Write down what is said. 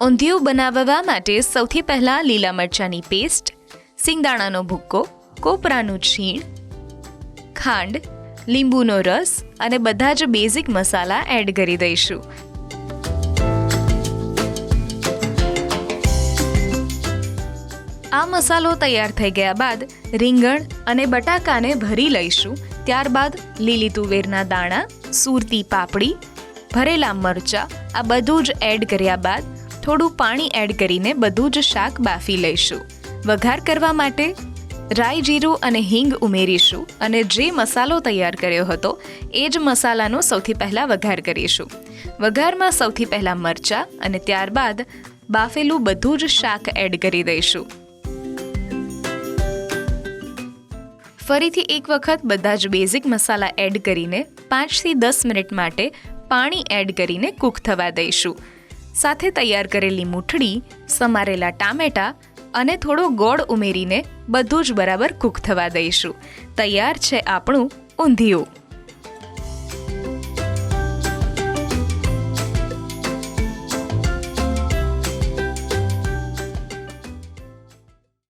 ઊંધિયું બનાવવા માટે સૌથી પહેલાં લીલા મરચાંની પેસ્ટ, સિંગદાણાનો ભૂક્કો, કોપરાનું છીણ, ખાંડ, લીંબુનો રસ અને બધા જ બેઝિક મસાલા એડ કરી દઈશું. આ મસાલો તૈયાર થઈ ગયા બાદ રીંગણ અને બટાકાને ભરી લઈશું. ત્યારબાદ લીલી તુવેરના દાણા, સૂરતી પાપડી, ભરેલા મરચાં આ બધું જ એડ કર્યા બાદ થોડું પાણી એડ કરીને બધું જ શાક બાફી લઈશું. વઘાર કરવા માટે રાઈ, જીરું અને હિંગ ઉમેરીશું અને જે મસાલો તૈયાર કર્યો હતો એ જ મસાલાનો સૌથી પહેલાં વઘાર કરીશું. વઘારમાં સૌથી પહેલાં મરચાં અને ત્યારબાદ બાફેલું બધું જ શાક એડ કરી દઈશું. ફરીથી એક વખત બધા જ બેઝિક મસાલા એડ કરીને 5 થી 10 મિનિટ માટે પાણી એડ કરીને કૂક થવા દઈશું. સાથે તૈયાર કરેલી મૂઠડી, સમારેલા ટામેટાં અને થોડો ગોળ ઉમેરીને બધું જ બરાબર કૂક થવા દઈશું. તૈયાર છે આપણું ઊંધિયું.